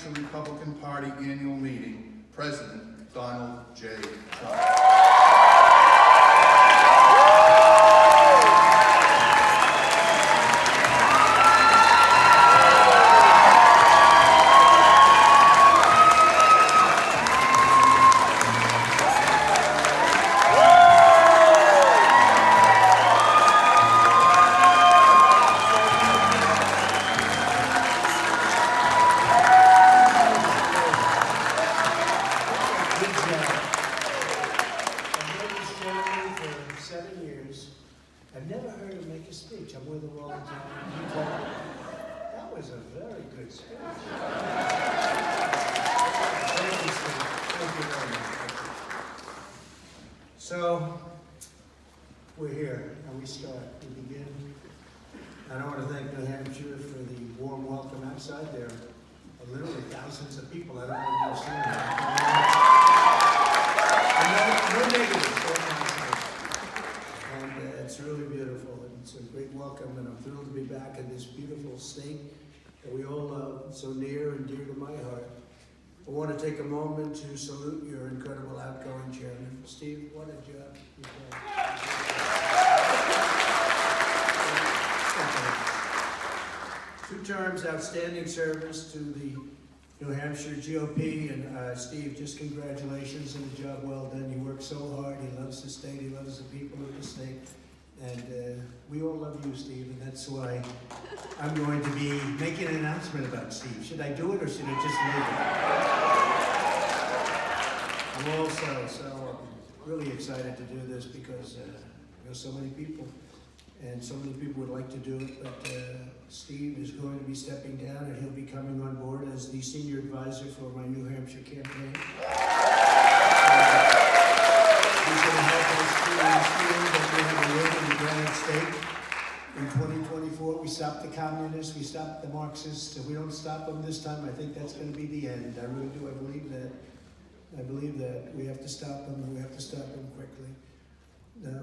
Hampshire Republican Party Annual Meeting, President Donald J. Trump. I've never heard him make a speech. I'm with him all the time. That was a very good speech. Thank you, Steve. Thank you very much. So, we're here, and we start. We begin. And I want to thank New Hampshire for the warm welcome outside. There are literally thousands of people. I don't know if you've seen that. No negatives, all positive. And it's really beautiful, and it's a great welcome, and I'm thrilled to be back in this beautiful state that we all love, so near and dear to my heart. I want to take a moment to salute your incredible outgoing chairman. Steve, what a job you've done. 2 terms, outstanding service to the New Hampshire GOP, and Steve, just congratulations on the job well done. You work so hard. He loves the state. He loves the people of the state. And we all love you, Steve, and that's why I'm going to be making an announcement about Steve. Should I do it or should I just leave it? I'm also so really excited to do this because there's so many people, and so many people would like to do it, but Steve is going to be stepping down, and he'll be coming on board as the senior advisor for my New Hampshire campaign. He's going to help us to ensure that we have a win in the Granite State. In 2024, we stopped the communists, we stopped the Marxists. If we don't stop them this time, I think that's going to be the end. I really do. I believe that. I believe that we have to stop them, and we have to stop them quickly.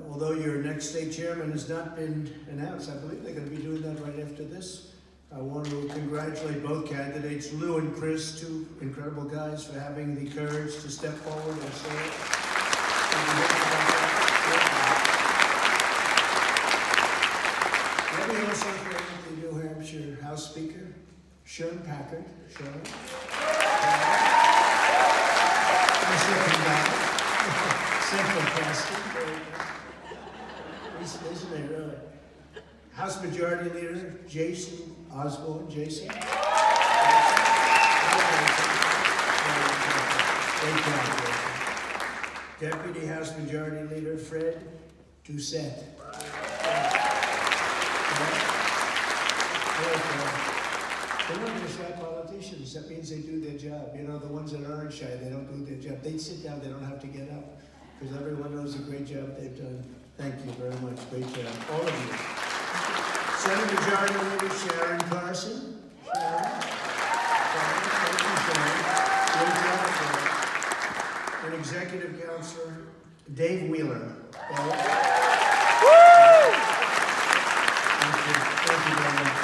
Although your next state chairman has not been announced, I believe they're going to be doing that right after this. I want to congratulate both candidates, Lou and Chris, 2 incredible guys, for having the courage to step forward and say it. Let me also thank the New Hampshire House Speaker, Sharon Packard. Sharon. Central casting. Isn't it really? House Majority Leader Jason Osborne. Jason. Deputy House Majority Leader Fred Doucette. They're not just shy politicians. That means they do their job. You know, the ones that aren't shy, they don't do their job. They sit down, they don't have to get up, because everyone knows the great job they've done. Thank you very much. Great job. All of you. Senate Majority Leader Sharon Carson. Sharon. Thank you, Sharon. Great job, Sharon. And Executive Counselor Dave Wheeler. Thank you very much.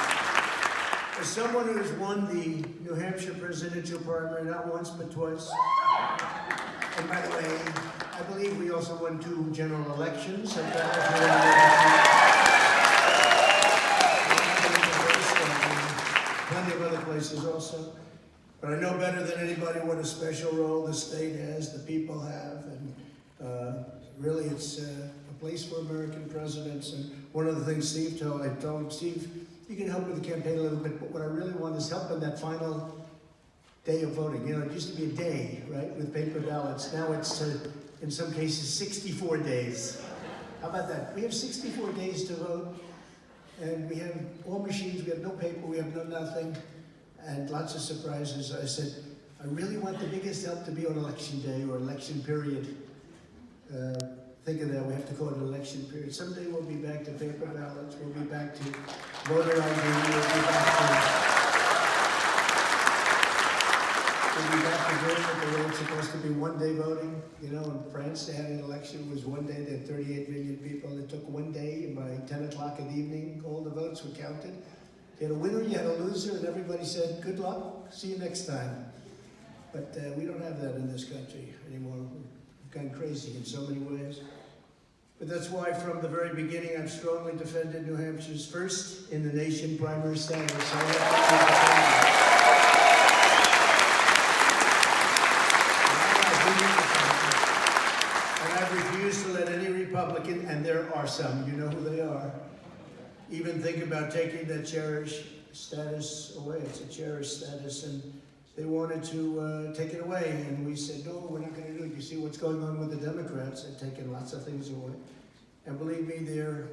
As someone who has won the New Hampshire presidential primary not once but twice, and by the way, I believe we also won 2 general elections. Plenty of other places also. But I know better than anybody what a special role the state has, the people have, and really it's a place for American presidents. And one of the things I told him, Steve, you can help with the campaign a little bit, but what I really want is help in that final day of voting. You know, it used to be a day, right, with paper ballots. Now it's, in some cases, 64 days. How about that? We have 64 days to vote, and we have all machines, we have no paper, we have no nothing, and lots of surprises. I said, I really want the biggest help to be on election day or election period. Think of that, we have to call it an election period. Someday we'll be back to paper ballots, we'll be back to voter ID, we'll be back to voting the way it's supposed to be, 1 day voting. You know, in France, they had an election, it was 1 day, they had 38 million people. It took 1 day, and by 10 o'clock in the evening, all the votes were counted. You had a winner, you had a loser, and everybody said, good luck, see you next time. But we don't have that in this country anymore. We've gone crazy in so many ways. But that's why from the very beginning I've strongly defended New Hampshire's first in the nation primary status. And I've refused to let any Republican, and there are some, you know who they are, even think about taking that cherished status away. It's a cherished status, and they wanted to take it away, and we said, no, we're not going to do it. You see what's going on with the Democrats. They've taken lots of things away. And believe me, there are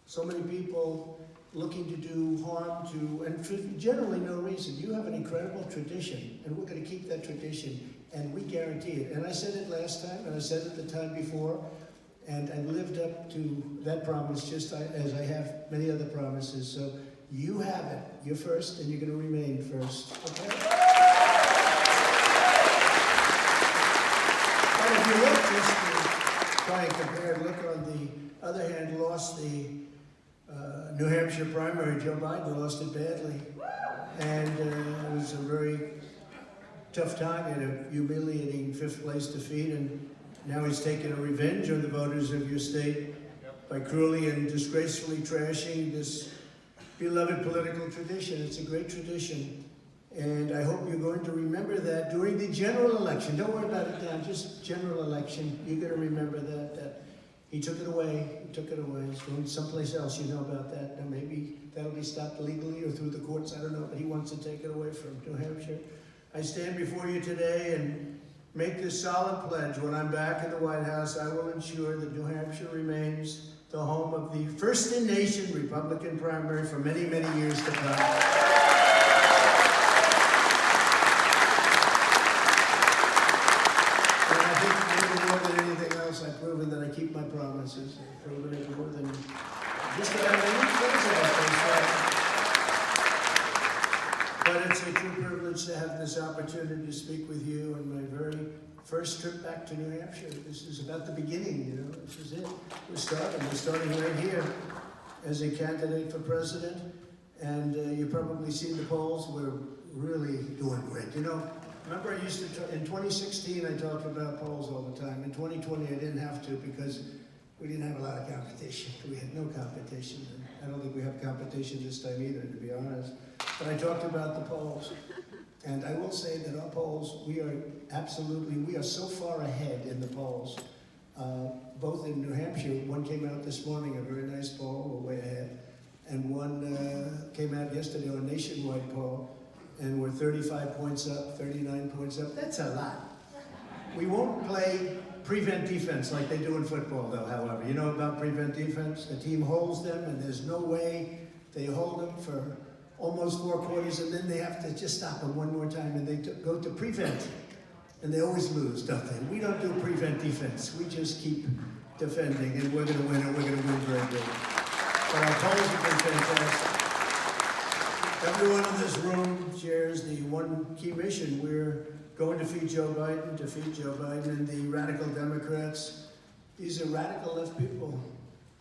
so many people looking to do harm to, and for generally no reason. You have an incredible tradition, and we're going to keep that tradition, and we guarantee it. And I said it last time, and I said it the time before, and I lived up to that promise just as I have many other promises. So you have it. You're first, and you're going to remain first. Okay? And if you look, just to try and compare, look on the other hand, lost the New Hampshire primary. Joe Biden lost it badly. And it was a very tough time. He had a humiliating 5th place defeat, and now he's taking a revenge on the voters of your state by cruelly and disgracefully trashing this beloved political tradition. It's a great tradition. And I hope you're going to remember that during the general election. Don't worry about it now, just general election. You're going to remember that he took it away. He took it away. He's going someplace else. You know about that. Now maybe that'll be stopped legally or through the courts. I don't know, but he wants to take it away from New Hampshire. I stand before you today and make this solemn pledge. When I'm back in the White House, I will ensure that New Hampshire remains the home of the first in nation Republican primary for many, many years to come. I've proven that I keep my promises. I've proven it more than just about any president. But it's a true privilege to have this opportunity to speak with you on my very first trip back to New Hampshire. This is about the beginning, you know. This is it. We're starting right here as a candidate for president. And you've probably seen the polls. We're really doing great. You know, remember I used to, in 2016, I talked about polls all the time. In 2020, I didn't have to because we didn't have a lot of competition. We had no competition. And I don't think we have competition this time either, to be honest. But I talked about the polls. And I will say that our polls, we are so far ahead in the polls. Both in New Hampshire, one came out this morning, a very nice poll, we're way ahead. And one came out yesterday, a nationwide poll. And we're 35 points up, 39 points up. That's a lot. We won't play prevent defense like they do in football, though, however. You know about prevent defense? The team holds them, and there's no way they hold them for almost 4 quarters, and then they have to just stop them one more time, and they go to prevent. And they always lose, don't they? We don't do prevent defense. We just keep defending, and we're going to win, and we're going to win very big. But our polls have been fantastic. Everyone in this room shares the one key mission. We're going to defeat Joe Biden, and the radical Democrats. These are radical left people.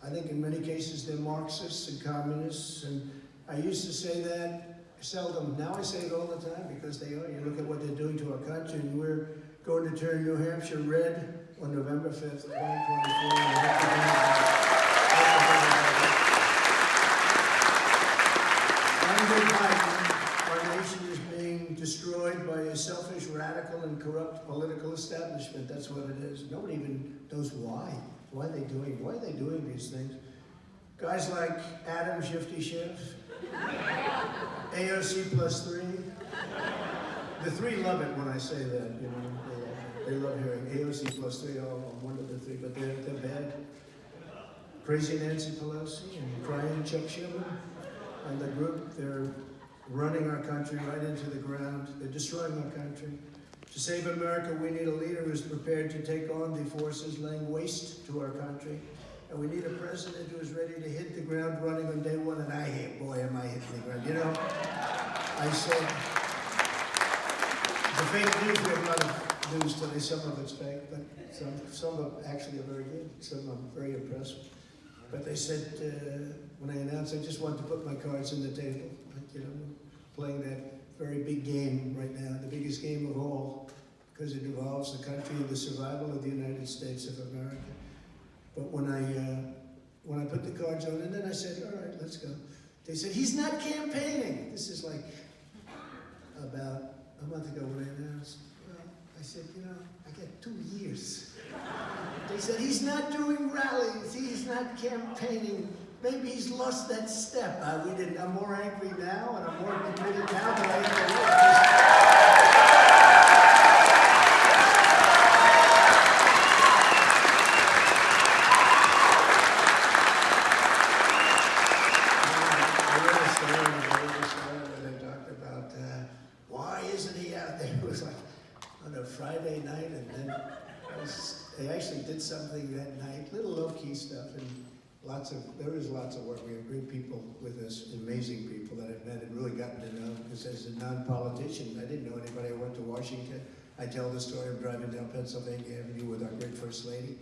I think in many cases they're Marxists and communists, and I used to say that seldom. Now I say it all the time because they are. You look at what they're doing to our country, and we're going to turn New Hampshire red on November 5th, 2024. Our nation is being destroyed by a selfish, radical, and corrupt political establishment. That's what it is. Nobody even knows why. Why are they doing these things? Guys like Adam Shifty Schiff, AOC +3. The three love it when I say that, you know. They love hearing AOC +3. Oh, I'm one of the three, but they're bad. Crazy Nancy Pelosi and crying Chuck Schumer. And the group, they're running our country right into the ground. They're destroying our country. To save America, we need a leader who's prepared to take on the forces laying waste to our country. And we need a president who is ready to hit the ground running on day one. And I hate, boy, am I hitting the ground. You know, I said, the fake news, we have a lot of news today. Some of it's fake, but some of it actually are very good. Some I'm very impressed with. But they said, when I announced, I just wanted to put my cards on the table. like, you know, we're playing that very big game right now, the biggest game of all, because it involves the country and the survival of the United States of America. But when I put the cards on, and then I said, all right, let's go. They said, he's not campaigning. This is like about a month ago when I announced. Well, I said, you know, I got 2 years. They said, he's not doing rallies. He's not campaigning. Maybe he's lost that step. I'm more angry now, and I'm more committed now than I ever was. Friday night, and then they actually did something that night, little low-key stuff, and there was lots of work. We had great people with us, amazing people that I've met and really gotten to know, because as a non-politician, I didn't know anybody. I went to Washington. I tell the story of driving down Pennsylvania Avenue with our great First Lady,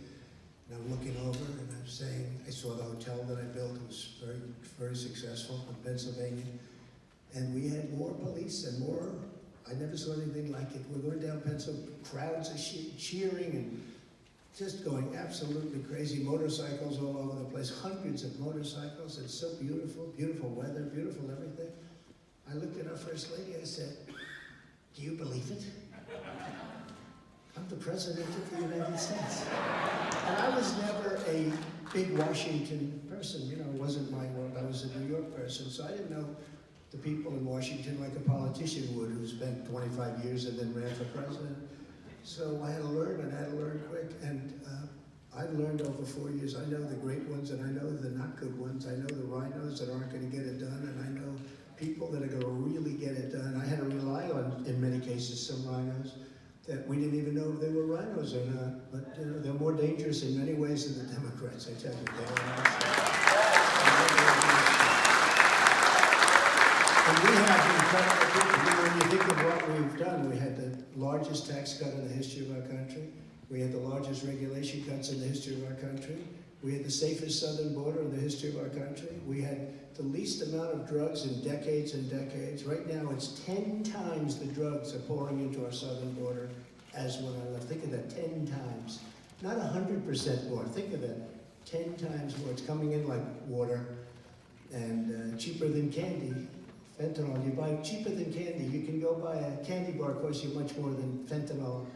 and I'm looking over, and I'm saying, I saw the hotel that I built. It was very, very successful in Pennsylvania, and we had more police and more. I never saw anything like it. We're going down Pennsylvania, crowds are cheering and just going absolutely crazy. Motorcycles all over the place, hundreds of motorcycles. It's so beautiful, beautiful weather, beautiful everything. I looked at our First Lady, I said, do you believe it? I'm the President of the United States. And I was never a big Washington person, you know, it wasn't my world. I was a New York person, so I didn't know the people in Washington like a politician would, who spent 25 years and then ran for president. So I had to learn, and I had to learn quick. And I've learned over 4 years. I know the great ones, and I know the not good ones. I know the rhinos that aren't going to get it done, and I know people that are going to really get it done. I had to rely on, in many cases, some rhinos that we didn't even know if they were rhinos or not. But you know, they're more dangerous in many ways than the Democrats, I tell you. And we have incredible people. When you think of what we've done, we had the largest tax cut in the history of our country. We had the largest regulation cuts in the history of our country. We had the safest southern border in the history of our country. We had the least amount of drugs in decades and decades. Right now, it's 10 times the drugs are pouring into our southern border as when I left. Think of that, 10 times. Not 100% more. Think of that, 10 times more. It's coming in like water and cheaper than candy. Fentanyl, you buy cheaper than candy. You can go buy a candy bar, costs you much more than fentanyl,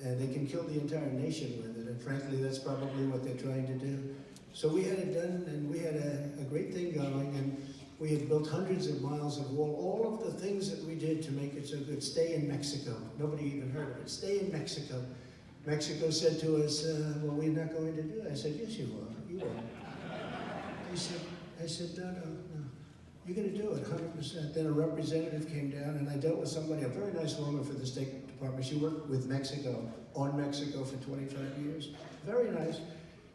and they can kill the entire nation with it. And frankly, that's probably what they're trying to do. So we had it done, and we had a great thing going, and we had built hundreds of miles of wall. All of the things that we did to make it so good. Stay in Mexico. Nobody even heard of it. Stay in Mexico. Mexico said to us, well, we're not going to do it. I said, yes, you are. You are. I said, no. You're going to do it, 100%. Then a representative came down, and I dealt with somebody, a very nice woman for the State Department. She worked with Mexico, on Mexico for 25 years. Very nice.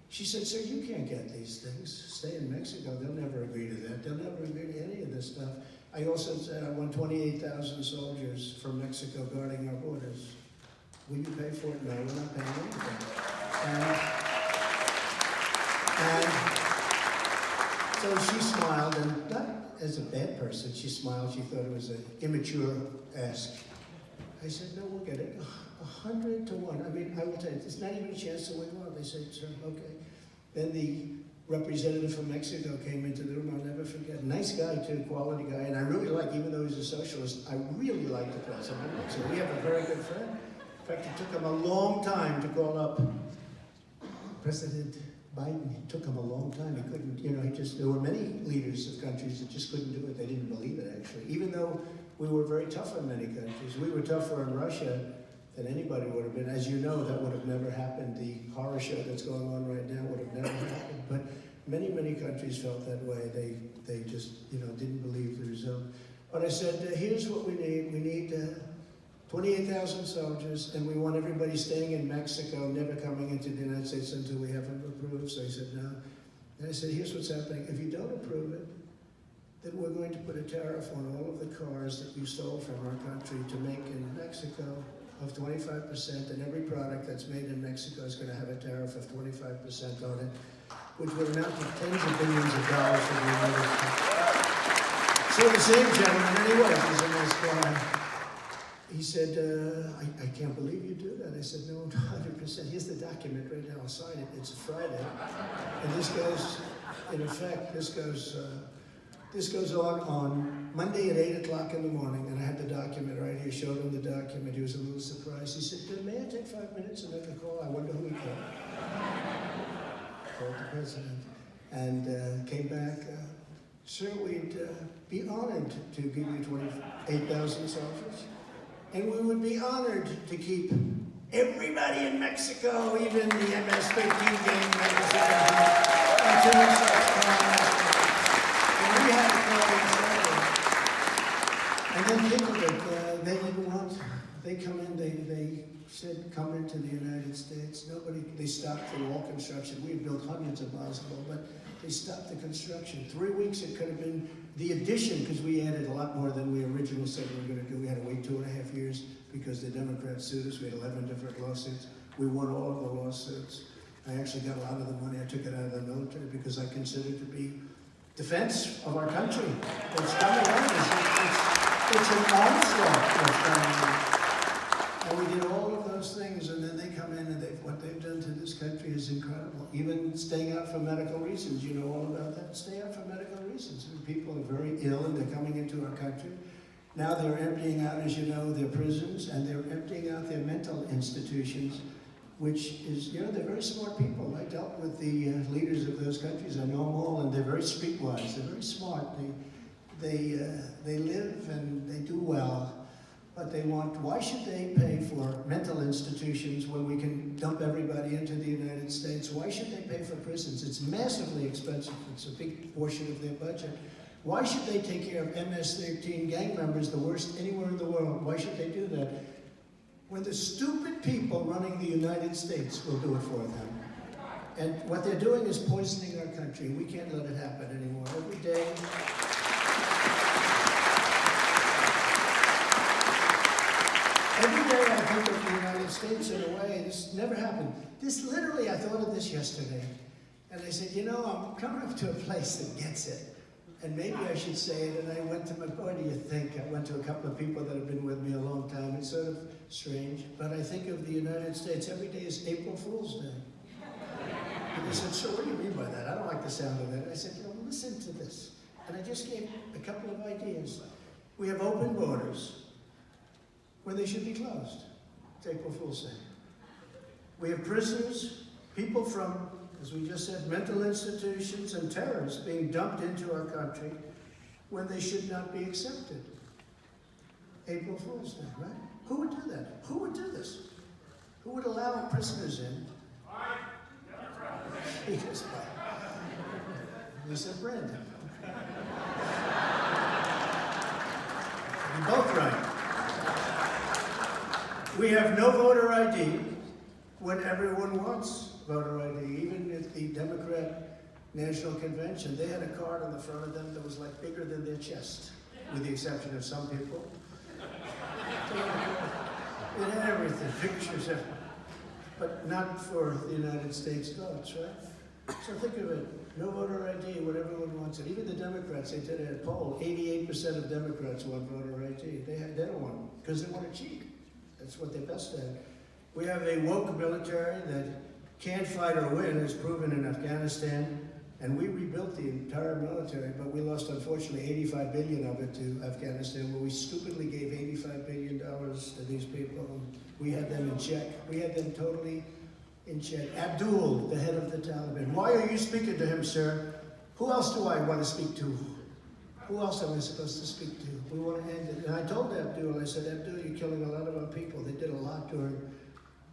She said, sir, you can't get these things. Stay in Mexico. They'll never agree to that. They'll never agree to any of this stuff. I also said I want 28,000 soldiers from Mexico guarding our borders. Will you pay for it? No, we're not paying anything. And so she smiled, and not as a bad person, she smiled. She thought it was an immature ask. I said, no, we'll get it. 100 to 1. I mean, I will tell you, there's not even a chance that we won. They said, sir, okay. Then the representative from Mexico came into the room. I'll never forget. Nice guy, too, quality guy. And I really like, even though he's a socialist, I really like the president of Mexico. We have a very good friend. In fact, it took him a long time to call up President Biden. It took him a long time. He couldn't, you know, there were many leaders of countries that just couldn't do it. They didn't believe it, actually. Even though we were very tough on many countries. We were tougher on Russia than anybody would have been. As you know, that would have never happened. The horror show that's going on right now would have never happened. But many, many countries felt that way. They just, you know, didn't believe the result. But I said, here's what we need. We need 28,000 soldiers, and we want everybody staying in Mexico, never coming into the United States until we have them approved. So he said, no. And I said, here's what's happening. If you don't approve it, then we're going to put a tariff on all of the cars that you stole from our country to make in Mexico of 25%, and every product that's made in Mexico is going to have a tariff of 25% on it, which would amount to tens of billions of dollars for the United States. So the same gentleman, anyway, was a nice guy. He said, I can't believe you do that. I said, no, 100%. Here's the document right now. I'll sign it. It's a Friday. And this goes, in effect, this goes on Monday at 8 o'clock in the morning. And I had the document right here, showed him the document. He was a little surprised. He said, may I take 5 minutes and make a call? I wonder who he called. Called the president. And came back. Sir, we'd be honored to give you 28,000 soldiers. And we would be honored to keep everybody in Mexico, even the MS-13 gang members, until we start calling. And we had a call. And then think of it, they didn't want, they come in, they said, come into the United States. They stopped the wall construction. We had built hundreds of miles ago, but they stopped the construction. 3 weeks, it could have been the addition, because we added a lot more than we originally said we were going to do. We had to wait 2.5 years because the Democrats sued us. We had 11 different lawsuits. We won all of the lawsuits. I actually got a lot of the money. I took it out of the military because I consider it to be defense of our country. It's coming on. It's an onslaught that's coming on. And we did all of those things, and then they come in, and what they've done to this country is incredible. Even staying out for medical reasons, you know all about that. Stay out for medical reasons. People are very ill, and they're coming into our country. Now they're emptying out, as you know, their prisons, and they're emptying out their mental institutions, which is, you know, they're very smart people. I dealt with the leaders of those countries. I know them all, and they're very streetwise. They're very smart. They live and they do well. But they want, why should they pay for mental institutions when we can dump everybody into the United States? Why should they pay for prisons? It's massively expensive. It's a big portion of their budget. Why should they take care of MS-13 gang members, the worst anywhere in the world? Why should they do that? When the stupid people running the United States will do it for them. And what they're doing is poisoning our country. We can't let it happen anymore. Every day, I think of the United States in a way, this never happened. This literally, I thought of this yesterday. And I said, you know, I'm coming up to a place that gets it. And maybe I should say it. And I went to what do you think? I went to a couple of people that have been with me a long time. It's sort of strange. But I think of the United States, every day is April Fool's Day. And they said, so what do you mean by that? I don't like the sound of that. I said, you know, listen to this. And I just gave a couple of ideas. We have open borders when they should be closed. It's April Fool's Day. We have prisoners, people from, as we just said, mental institutions and terrorists being dumped into our country when they should not be accepted. April Fool's Day, right? Who would do that? Who would do this? Who would allow prisoners in? He goes, he said, Brandon. You're both right. We have no voter ID when everyone wants voter ID. Even at the Democrat National Convention, they had a card on the front of them that was like bigger than their chest, with the exception of some people. It had everything, pictures, everything. But not for the United States votes, right? So think of it, no voter ID when everyone wants it. Even the Democrats, they did a poll, 88% of Democrats want voter ID. They don't want it, because they want to cheat. That's what they're best at. We have a woke military that can't fight or win, as proven in Afghanistan, and we rebuilt the entire military, but we lost, unfortunately, $85 billion of it to Afghanistan, where we stupidly gave $85 billion to these people. We had them in check. We had them totally in check. Abdul, the head of the Taliban. Why are you speaking to him, sir? Who else do I want to speak to? Who else am I supposed to speak to? We want to end it. And I told Abdul, I said, Abdul, you're killing a lot of our people. They did a lot during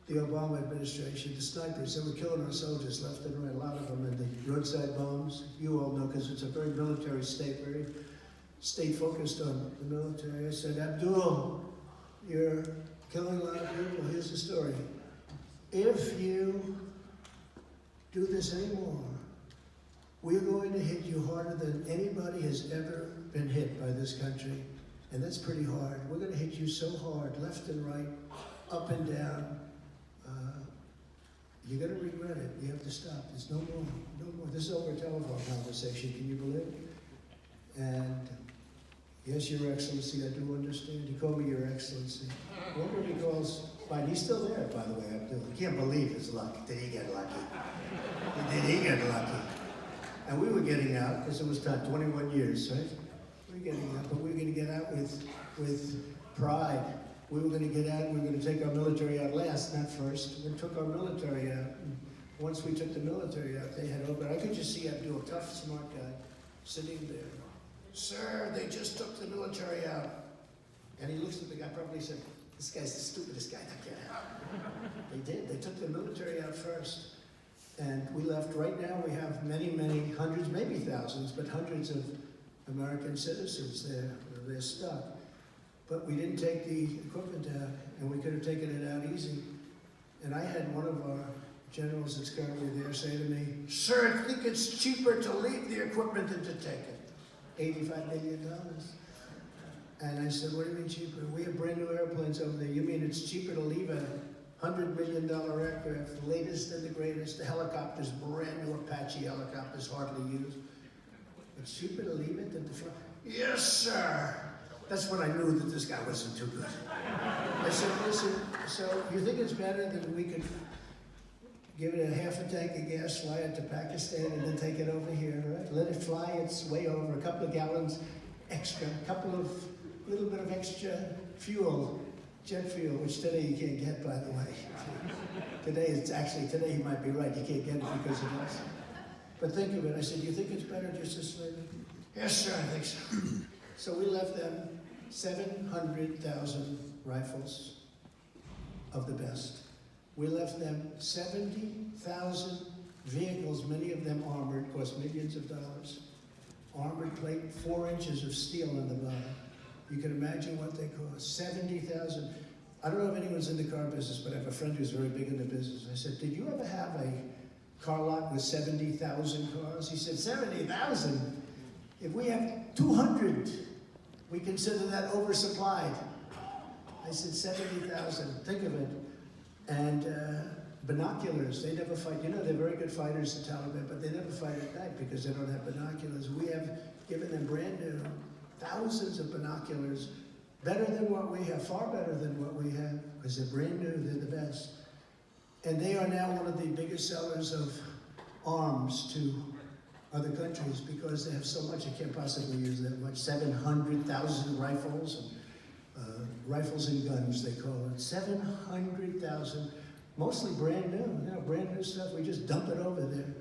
the Obama administration. The snipers, they were killing our soldiers left and right, a lot of them, and the roadside bombs. You all know, because it's a very military state, very state-focused on the military. I said, Abdul, you're killing a lot of people. Here's the story. If you do this anymore, we're going to hit you harder than anybody has ever been hit by this country. And that's pretty hard. We're going to hit you so hard, left and right, up and down. You're going to regret it. You have to stop. There's no more. No more. This is over a telephone conversation. Can you believe it? And Yes, Your Excellency, I do understand. He called me Your Excellency. I wonder if he calls Biden. He's still there, by the way, Abdul. I can't believe his luck. Did he get lucky? Did he get lucky? And we were getting out, because it was time, 21 years, right? We were getting out, but we were going to get out with pride. We were going to get out, we were going to take our military out last, not first. We took our military out. And once we took the military out, they had opened. I could just see Abdul, a tough, smart guy, sitting there. Sir, they just took the military out. And he looks at the guy, probably said, this guy's the stupidest guy that can happen. They did. They took the military out first. And we left. Right now we have many, many hundreds, maybe thousands, but hundreds of American citizens there. They're stuck. But we didn't take the equipment out, and we could have taken it out easy. And I had one of our generals that's currently there say to me, sir, I think it's cheaper to leave the equipment than to take it. $85 million. And I said, what do you mean cheaper? We have brand new airplanes over there. You mean it's cheaper to leave a $100 million aircraft, the latest and the greatest, the helicopters, brand new Apache helicopters, hardly used. It's cheaper to leave it than to fly. Yes, sir. That's when I knew that this guy wasn't too good. I said, listen, so you think it's better that we could give it a half a tank of gas, fly it to Pakistan, and then take it over here, right? Let it fly its way over, a couple of gallons extra, a little bit of extra fuel, jet fuel, which today you can't get, by the way. Today he might be right, you can't get it because of us. But think of it, I said, you think it's better just to slave it? Yes, sir, I think so. So we left them 700,000 rifles of the best. We left them 70,000 vehicles, many of them armored, cost millions of dollars. Armored plate, 4 inches of steel on the bottom. You can imagine what they cost, 70,000. I don't know if anyone's in the car business, but I have a friend who's very big in the business. I said, did you ever have a car lot with 70,000 cars? He said, 70,000? If we have 200, we consider that oversupplied. I said, 70,000, think of it. And binoculars, they never fight. You know, they're very good fighters, the Taliban, but they never fight at night because they don't have binoculars. We have given them brand new, thousands of binoculars, better than what we have, far better than what we have, because they're brand new, they're the best. And they are now one of the biggest sellers of arms to other countries because they have so much, I can't possibly use that much, 700,000 rifles, and rifles and guns, they call it. 700,000, mostly brand new, brand new stuff. We just dump it over there.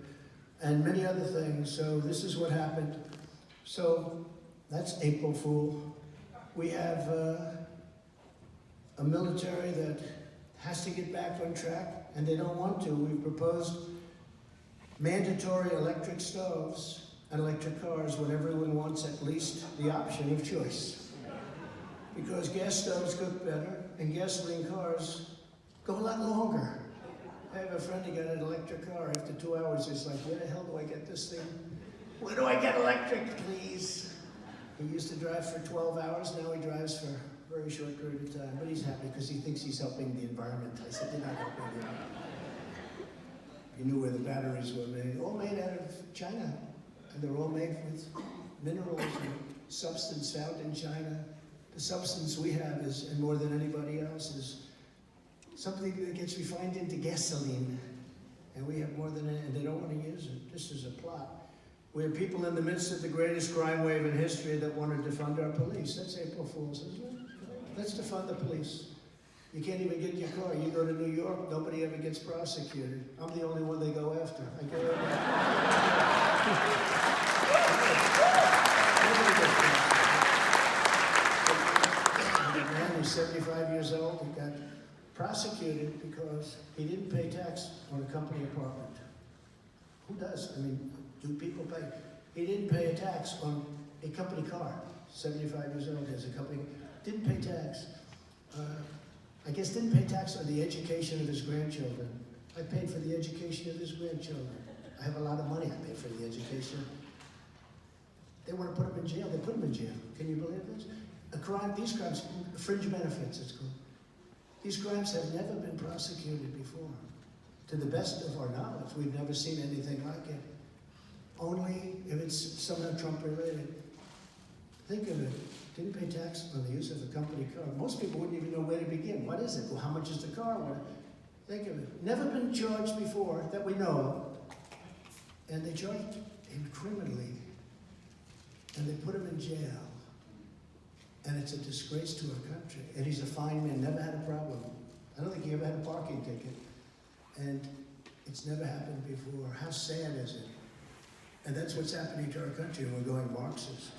And many other things. So this is what happened. So that's April Fool. We have a military that has to get back on track, and they don't want to. We've proposed mandatory electric stoves and electric cars when everyone wants at least the option of choice. Because gas stoves cook better, and gasoline cars go a lot longer. I have a friend who got an electric car. After 2 hours, he's like, where the hell do I get this thing? Where do I get electric, please? He used to drive for 12 hours. Now he drives for a very short period of time. But he's happy because he thinks he's helping the environment. I said, you're not helping the environment. He knew where the batteries were made. All made out of China. And they're all made with minerals and substance found in China. The substance we have is, and more than anybody else, is something that gets refined into gasoline. And we have more than it, and they don't want to use it. This is a plot. We have people in the midst of the greatest crime wave in history that want to defund our police. That's April Fool's, isn't it? Let's defund the police. You can't even get in your car. You go to New York, nobody ever gets prosecuted. I'm the only one they go after. I go after. A man who's 75 years old who got prosecuted because he didn't pay tax on a company apartment. Who does? I mean, do people pay? He didn't pay a tax on a company car. 75 years old, has a company, didn't pay tax. I guess didn't pay tax on the education of his grandchildren. I paid for the education of his grandchildren. I have a lot of money, I paid for the education. They want to put him in jail, they put him in jail. Can you believe this? These crimes, fringe benefits it's called. These crimes have never been prosecuted before. To the best of our knowledge, we've never seen anything like it. Only if it's somehow Trump related. Think of it. Didn't pay tax on the use of a company car. Most people wouldn't even know where to begin. What is it? Well, how much is the car? Think of it. Never been charged before that we know of. And they charged him criminally. And they put him in jail. And it's a disgrace to our country. And he's a fine man, never had a problem. I don't think he ever had a parking ticket. And it's never happened before. How sad is it? And that's what's happening to our country. We're going Marxist.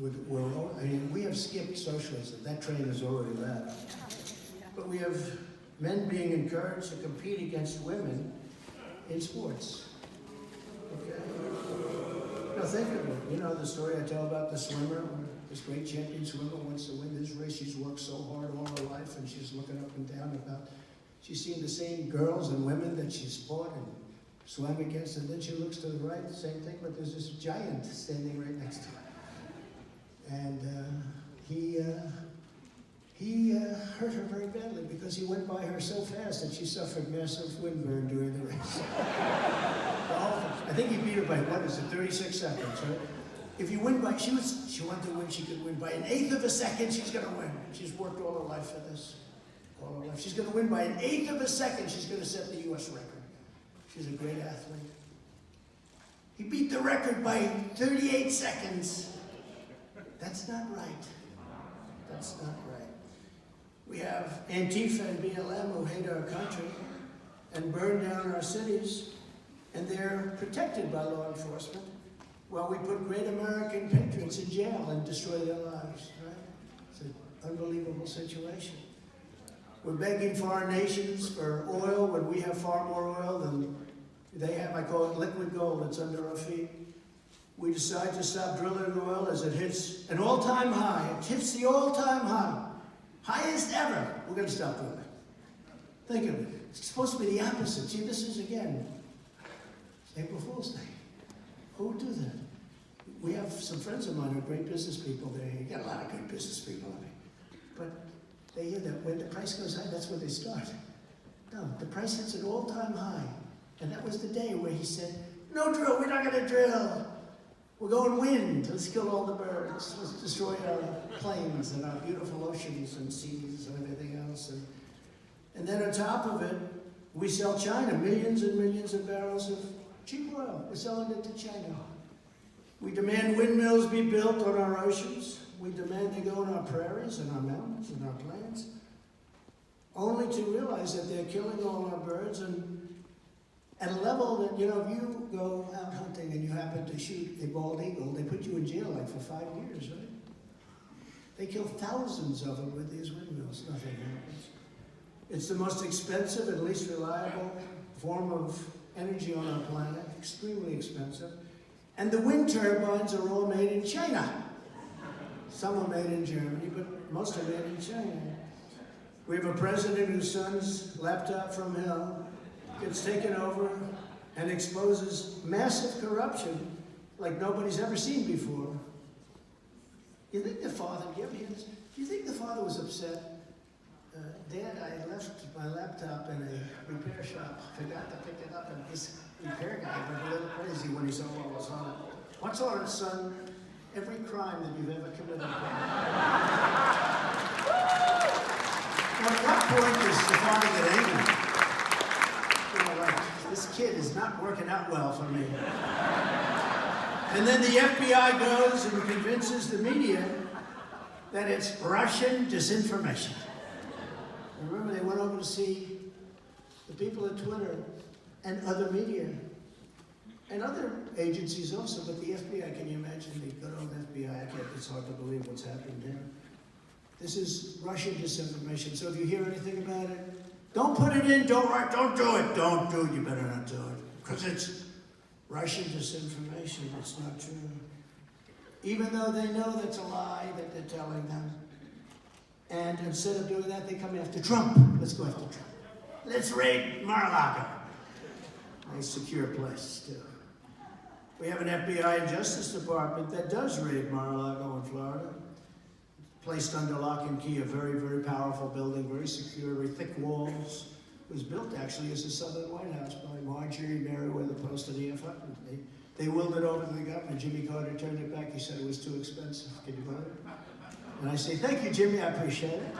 We have skipped socialism. That train has already left. But we have men being encouraged to compete against women in sports. Okay? Now think of it. You know the story I tell about the swimmer, this great champion swimmer wants to win this race. She's worked so hard all her life, and she's looking up and down about, she's seeing the same girls and women that she's fought and swam against, and then she looks to the right, same thing, but there's this giant standing right next to her. And he hurt her very badly because he went by her so fast that she suffered massive windburn during the race. I think he beat her by, 36 seconds, right? If you win by, she wanted to win, she could win by 1/8 of a second, she's gonna win. She's worked all her life for this, all her life. She's gonna win by 1/8 of a second, she's gonna set the US record. She's a great athlete. He beat the record by 38 seconds. That's not right. That's not right. We have Antifa and BLM who hate our country and burn down our cities, and they're protected by law enforcement while we put great American patriots in jail and destroy their lives, right? It's an unbelievable situation. We're begging foreign nations for oil when we have far more oil than they have. I call it liquid gold. It's under our feet. We decide to stop drilling oil as it hits an all-time high. It hits the all-time high. Highest ever. We're going to stop doing it. Think of it. It's supposed to be the opposite. See, this is, again, April Fool's Day. Who would do that? We have some friends of mine who are great business people there. You got a lot of good business people, I mean. But they hear that when the price goes high, that's where they start. No, the price hits an all-time high. And that was the day where he said, no drill, we're not going to drill. We're going wind. Let's kill all the birds. Let's destroy our plains and our beautiful oceans and seas and everything else. And then on top of it, we sell China millions and millions of barrels of cheap oil. We're selling it to China. We demand windmills be built on our oceans. We demand they go in our prairies and our mountains and our plains. Only to realize that they're killing all our birds, and at a level that, if you go out hunting and you happen to shoot a bald eagle, they put you in jail like for 5 years, right? They kill thousands of them with these windmills. Nothing happens. It's the most expensive and least reliable form of energy on our planet, extremely expensive. And the wind turbines are all made in China. Some are made in Germany, but most are made in China. We have a president whose son's laptop from hell gets taken over and exposes massive corruption like nobody's ever seen before. You think the father, do you ever hear this? Do you think the father was upset? Dad, I left my laptop in a repair shop, forgot to pick it up, and this repair guy went a little crazy when he saw what was on it. What's on it, son? Every crime that you've ever committed. Now, at what point does the father get angry? This kid is not working out well for me. And then the FBI goes and convinces the media that it's Russian disinformation. Remember, they went over to see the people at Twitter and other media and other agencies also, but the FBI, can you imagine the good old FBI? It's hard to believe what's happened here. This is Russian disinformation, so if you hear anything about it, don't put it in, don't write, don't do it. Don't do it, you better not do it. Because it's Russian disinformation, it's not true. Even though they know that's a lie that they're telling them. And instead of doing that, they come after Trump. Let's go after Trump. Let's raid Mar-a-Lago. Nice secure place, too. We have an FBI and Justice Department that does raid Mar-a-Lago in Florida. Placed under lock and key, a very, very powerful building, very secure, very thick walls. It was built actually as the Southern White House by Marjorie Merriweather Post and E.F. Hutton. They willed it over to the governor. Jimmy Carter turned it back. He said it was too expensive. Can you believe it? And I say, thank you, Jimmy, I appreciate it.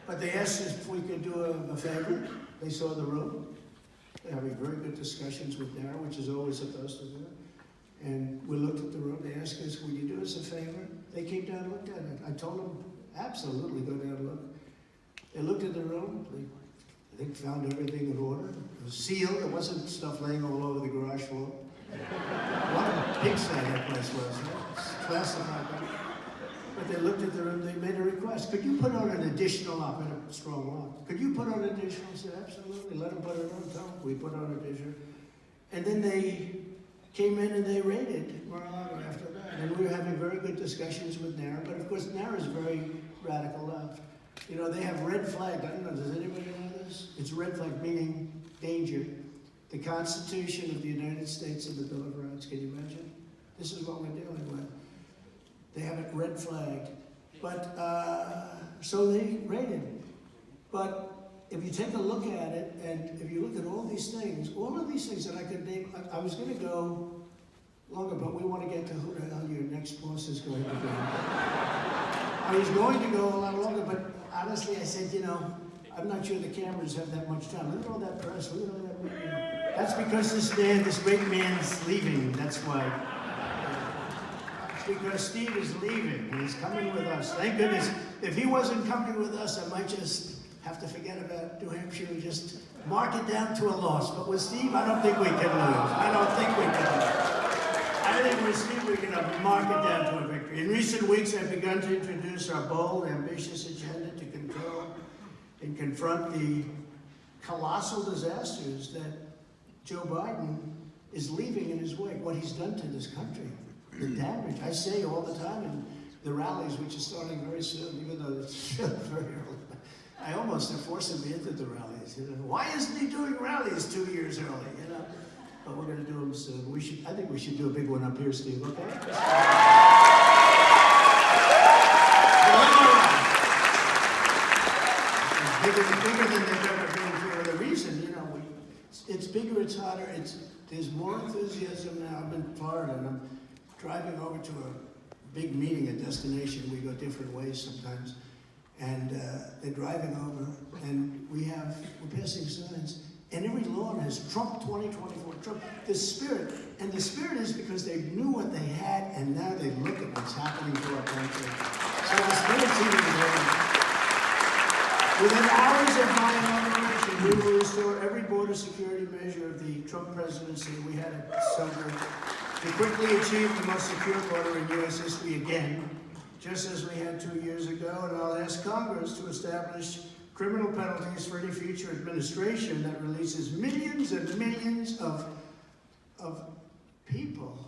But they asked us if we could do a favor. They saw the room. They're having very good discussions with Dara, which is always supposed to do. And we looked at the room. They asked us, would you do us a favor? They came down and looked at it. I told them, absolutely, go down and look. They looked at the room. I think found everything in order. It was sealed. There wasn't stuff laying all over the garage floor. What a pigsty that place was, right? It's classified. But they looked at the room, they made a request. Could you put on an additional lock? We had a strong lock. Could you put on an additional? I said, absolutely. Let them put it on top. We put on additional. And then they came in and they raided Mar-a-Lago after that. And we were having very good discussions with NARA. But of course, NARA is very radical left. You know, they have red flag. I don't know, does anybody know this? It's red flag, meaning danger. The Constitution of the United States and the Bill of Rights. Can you imagine? This is what we're dealing with. They have it red flagged. But, so they raided. But if you take a look at it, and if you look at all of these things that I could name, I was going to go longer, but we want to get to who the hell your next boss is going to be. I was going to go a lot longer, but honestly, I said, you know, I'm not sure the cameras have that much time. Look at all that press, look at all that media. That's because this great man's leaving, that's why. It's because Steve is leaving, and he's coming with us. Thank goodness. If he wasn't coming with us, I might just have to forget about New Hampshire and just mark it down to a loss. But with Steve, I don't think we can lose. I think with Steve, we're going to mark it down to a victory. In recent weeks, I've begun to introduce our bold, ambitious agenda to control and confront the colossal disasters that Joe Biden is leaving in his wake, what he's done to this country, the damage. I say all the time in the rallies, which is starting very soon, even though it's still very early. I almost am forcing me into the rallies. You know, why isn't he doing rallies 2 years early? You know, but we're going to do them soon. I think we should do a big one up here, Steve. Okay? It's bigger than they've ever been for the reason. You know, it's bigger. It's hotter. There's more enthusiasm now. I'm in Florida, and I'm driving over to a big meeting, a destination. We go different ways sometimes. And they're driving over, and we're passing signs, and every lawn has Trump 2024, Trump, the spirit. And the spirit is because they knew what they had, and now they look at what's happening to our country. So the spirit's even there. Within hours of my inauguration, we will restore every border security measure of the Trump presidency. We had it sober to quickly achieve the most secure border in U.S. history again, just as we had 2 years ago, and I'll ask Congress to establish criminal penalties for any future administration that releases millions and millions of people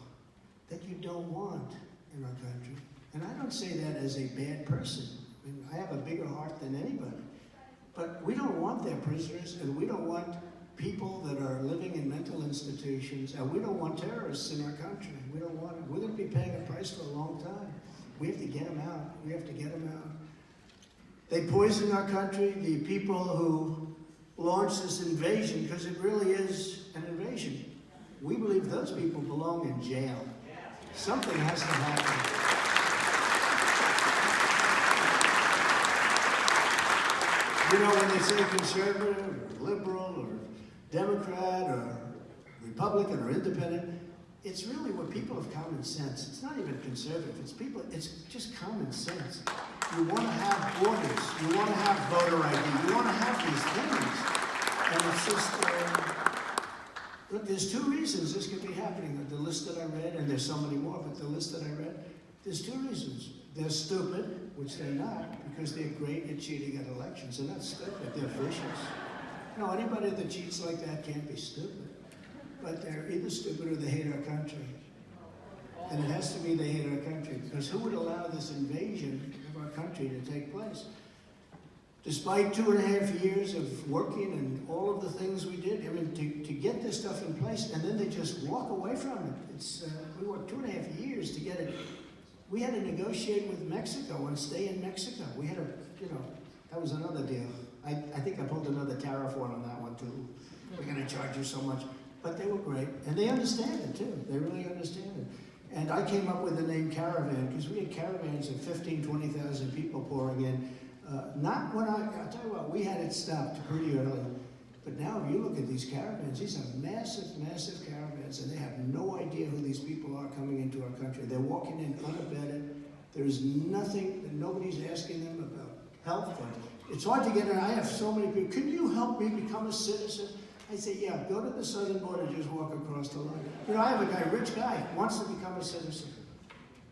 that you don't want in our country. And I don't say that as a bad person. I mean, I have a bigger heart than anybody. But we don't want their prisoners, and we don't want people that are living in mental institutions, and we don't want terrorists in our country. We don't want it. We're going to be paying a price for a long time. We have to get them out. We have to get them out. They poisoned our country. The people who launched this invasion, because it really is an invasion, we believe those people belong in jail. Something has to happen. You know, when they say conservative, or liberal, or Democrat, or Republican, or independent, it's really what people of common sense. It's not even conservative. It's just common sense. You want to have borders. You want to have voter ID. You want to have these things. And it's just, look, there's 2 reasons this could be happening. The list that I read, and there's so many more, but the list that I read, there's 2 reasons. They're stupid, which they're not, because they're great at cheating at elections. They're not stupid, they're vicious. No, anybody that cheats like that can't be stupid. But they're either stupid or they hate our country. And it has to be they hate our country, because who would allow this invasion of our country to take place? Despite 2.5 years of working and all of the things we did, I mean, to get this stuff in place, and then they just walk away from it. We worked 2.5 years to get it. We had to negotiate with Mexico and stay in Mexico. We had that was another deal. I think I pulled another tariff on that one too. We're going to charge you so much. But they were great, and they understand it too. They really understand it. And I came up with the name Caravan because we had caravans of 15, 20,000 people pouring in. Not when I'll tell you what, we had it stopped pretty early. But now if you look at these caravans, these are massive, massive caravans, and they have no idea who these people are coming into our country. They're walking in unvetted. There's nothing, that nobody's asking them about health. It's hard to get in. I have so many people, can you help me become a citizen? I say, yeah, go to the southern border, just walk across the line. You know, I have a guy, rich guy, wants to become a citizen.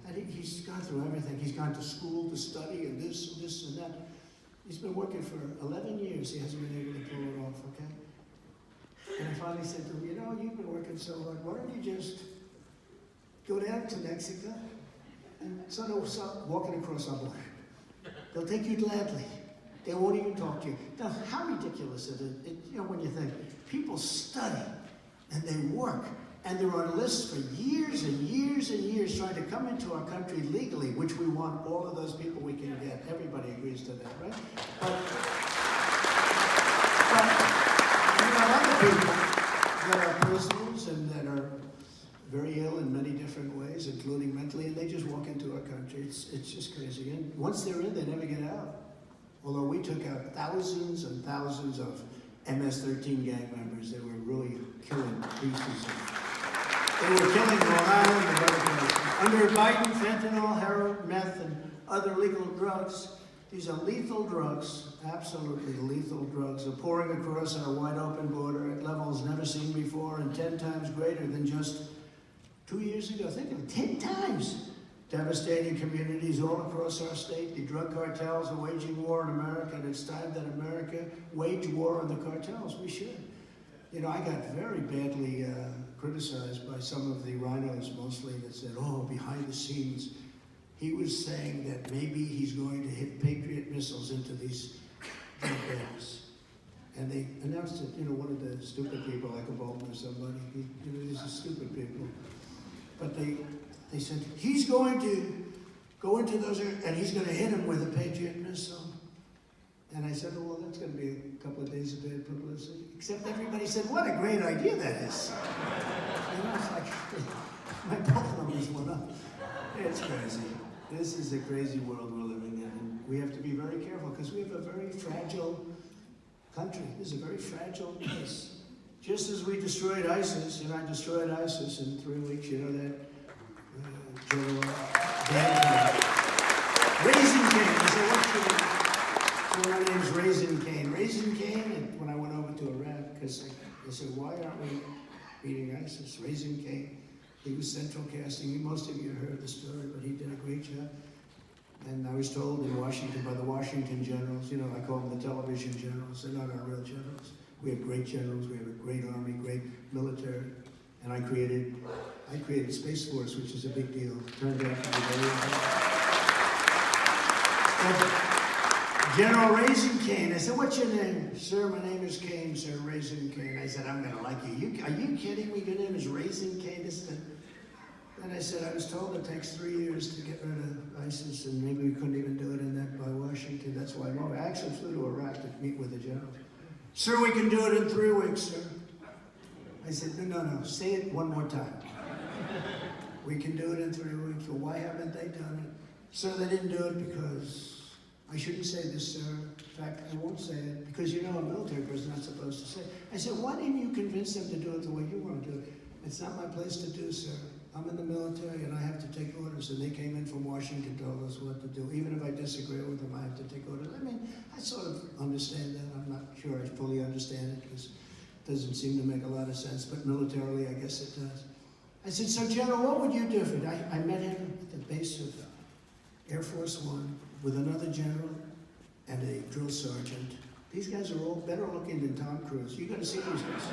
And he's gone through everything. He's gone to school to study and this and that. He's been working for 11 years. He hasn't been able to pull it off, okay? And I finally said to him, you know, you've been working so hard. Why don't you just go down to Mexico and start walking across our border? They'll take you gladly. They won't even talk to you. Now, how ridiculous is it? You know, when you think people study and they work and they're on lists for years and years and years trying to come into our country legally, which we want all of those people we can get. Everybody agrees to that, right? But you have other people that are prisoners and that are very ill in many different ways, including mentally, and they just walk into our country. It's just crazy. And once they're in, they never get out. Although we took out thousands and thousands of MS-13 gang members, they were really killing pieces of. They were killing Long Island and other places. Under Biden, fentanyl, heroin, meth, and other legal drugs. These are lethal drugs, absolutely lethal drugs, are pouring across our wide open border at levels never seen before and 10 times greater than just 2 years ago. Think of it, 10 times. Devastating communities all across our state. The drug cartels are waging war in America, and it's time that America wage war on the cartels. We should. You know, I got very badly criticized by some of the rhinos, mostly, that said, oh, behind the scenes, he was saying that maybe he's going to hit Patriot missiles into these drug dens. And they announced it, you know, one of the stupid people, like a Bolton or somebody, these are stupid people. But they said, he's going to go into those areas, and he's going to hit him with a Patriot missile. And I said, oh, well, that's going to be a couple of days of bad publicity. Except everybody said, what a great idea that is. And I was like, my poll numbers went up. It's crazy. This is a crazy world we're living in. And we have to be very careful, because we have a very fragile country. This is a very fragile place. Just as we destroyed ISIS, and I destroyed ISIS in 3 weeks, you know that? General Raising Cane. I said, what's your name? So my name's Raising Cane. Raising Cane, and when I went over to Iraq, because they said, why aren't we beating ISIS? Raising Cane. He was central casting. Most of you heard the story, but he did a great job. And I was told in Washington by the Washington generals, you know, I call them the television generals. They're not our real generals. We have great generals. We have a great army, great military. And I created Space Force, which is a big deal. Turned out to be very important. General Raising Cane. I said, what's your name? Sir, my name is Cane, sir, Raising Cane. I said, I'm going to like you. Are you kidding me? Your name is Raising Cane? And I said, I was told it takes 3 years to get rid of ISIS, and maybe we couldn't even do it in that by Washington. That's why I actually flew to Iraq to meet with the general. Sir, we can do it in 3 weeks, sir. I said, no, say it one more time. We can do it in 3 weeks. Well, why haven't they done it? Sir, they didn't do it because, I shouldn't say this, sir. In fact, I won't say it, because you know a military person is not supposed to say it. I said, why didn't you convince them to do it the way you want to do it? It's not my place to do, sir. I'm in the military and I have to take orders, and they came in from Washington, told us what to do. Even if I disagree with them, I have to take orders. I mean, I sort of understand that. I'm not sure I fully understand it, because it doesn't seem to make a lot of sense, but militarily, I guess it does. I said, so General, what would you do? I met him at the base of Air Force One with another general and a drill sergeant. These guys are all better looking than Tom Cruise. You got to see these guys.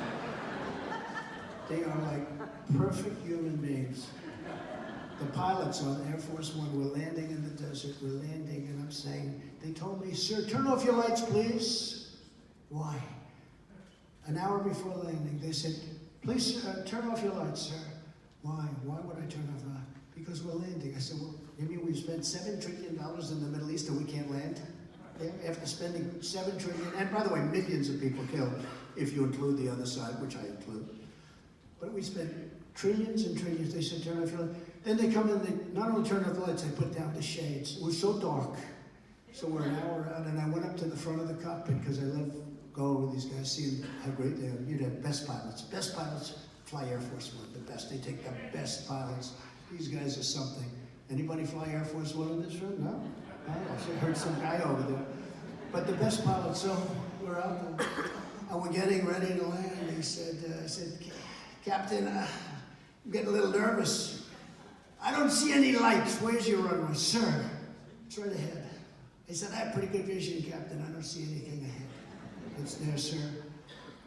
They are like perfect human beings. The pilots on Air Force One were landing in the desert. We're landing, and I'm saying, they told me, sir, turn off your lights, please. Why? An hour before landing, they said, please turn off your lights, sir. Why? Why would I turn off the light? Because we're landing. I said, well, you mean we've spent $7 trillion in the Middle East and we can't land? After spending $7 trillion, and by the way, millions of people killed, if you include the other side, which I include. But we spent trillions and trillions. They said, turn off your lights. Then they come in, they not only turn off the lights, they put down the shades. It was so dark. So we're an hour out, and I went up to the front of the cockpit because I love going with these guys, seeing how great they are. You'd have best pilots. Best pilots fly Air Force One, the best. They take the best pilots. These guys are something. Anybody fly Air Force One in this room? No? I heard some guy over there. But the best pilots, so we're out there, and we're getting ready to land. He said, I said, Captain, I'm getting a little nervous. I don't see any lights. Where's your runway? Sir, it's right ahead. I said, I have pretty good vision, Captain. I don't see anything ahead. It's there, sir.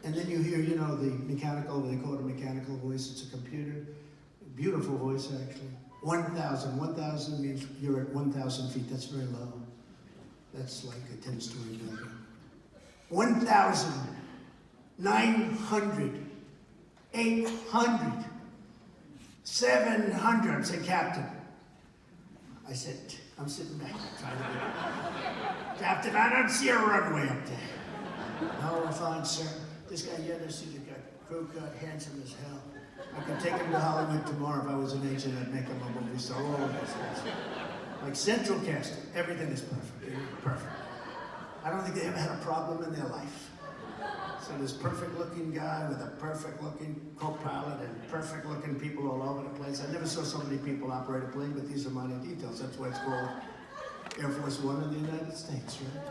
And then you hear, you know, the mechanical, they call it a mechanical voice. It's a computer. Beautiful voice, actually. 1,000. 1,000 means you're at 1,000 feet. That's very low. That's like a 10-story building. 1,000, 900, 800, 700. I said, Captain. I said, I'm sitting back trying to Captain, I don't see a runway up there. No, we're fine, sir. This guy here, this is a crew cut, handsome as hell. I could take him to Hollywood tomorrow if I was an agent. I'd make him a movie star. Oh, that's like central casting. Everything is perfect. Perfect. I don't think they ever had a problem in their life. So this perfect-looking guy with a perfect-looking co-pilot and perfect-looking people all over the place. I never saw so many people operate a plane, but these are minor details. That's why it's called Air Force One in the United States, right?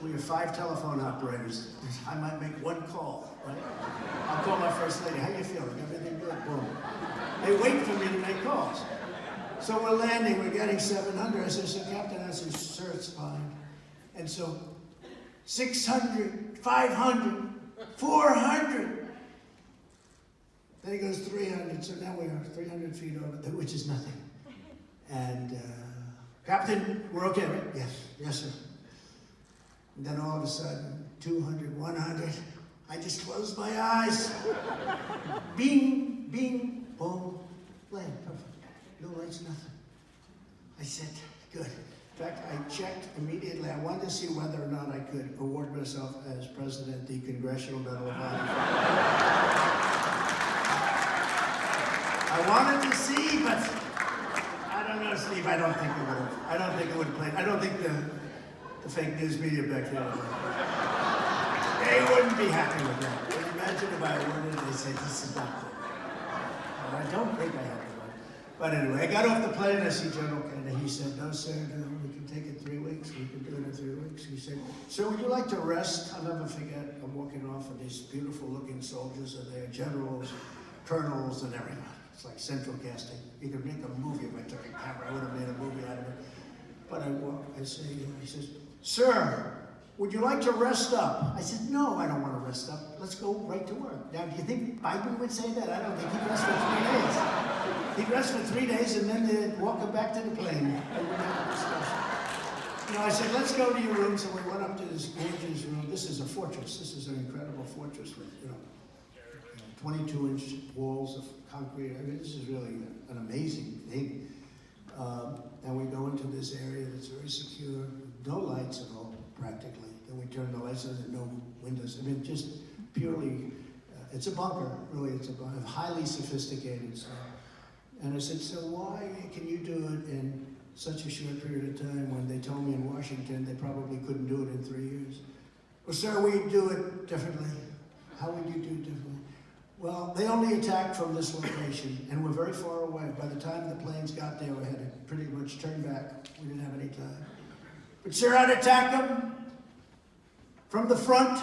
We have 5 telephone operators. I might make 1 call, right? I'll call my first lady. How you feeling? Everything good? Boom. They wait for me to make calls. So we're landing. We're getting 700. I said, Captain, I said, sir, it's fine. And so 600, 500, 400. Then he goes 300. So now we are 300 feet over there, which is nothing. And Captain, we're okay, right? Yes. Yes, sir. And then all of a sudden, 200, 100. I just closed my eyes. Bing, bing, boom, land, perfect. No lights, nothing. I said, good. In fact, I checked immediately. I wanted to see whether or not I could award myself as president the Congressional Medal of Honor. I wanted to see, but I don't know, Steve. I don't think it would have. I don't think it would have played. I don't think the fake news media back there, they wouldn't be happy with that. But imagine if I awarded it, they say this is not good. And I don't think I have to. But anyway, I got off the plane and I see General Kennedy. He said, no, sir, no, we can take it 3 weeks. We can do it in 3 weeks. He said, sir, would you like to rest? I'll never forget. I'm walking off and these beautiful looking soldiers are there, generals, colonels, and everybody. It's like central casting. You could make a movie if I took a camera. I would have made a movie out of it. But I walk, I say, he says, sir, would you like to rest up? I said, no, I don't want to rest up. Let's go right to work. Now, do you think Biden would say that? I don't think he'd rest for 3 days. He'd rest for 3 days and then they'd walk him back to the plane. And we'd have a discussion. You know, I said, let's go to your room. So we went up to this gorgeous room. This is a fortress. This is an incredible fortress with, 22-inch walls of concrete. I mean, this is really an amazing thing. And we go into this area that's very secure, no lights at all, practically. Then we turn the lights on and no windows. I mean, just purely, it's a bunker, really. It's a bunker, highly sophisticated stuff. And I said, so why can you do it in such a short period of time when they told me in Washington they probably couldn't do it in 3 years? Well, sir, we do it differently. How would you do it differently? Well, they only attacked from this location, and we're very far away. By the time the planes got there, we had to pretty much turn back. We didn't have any time. But sir, I'd attack them from the front.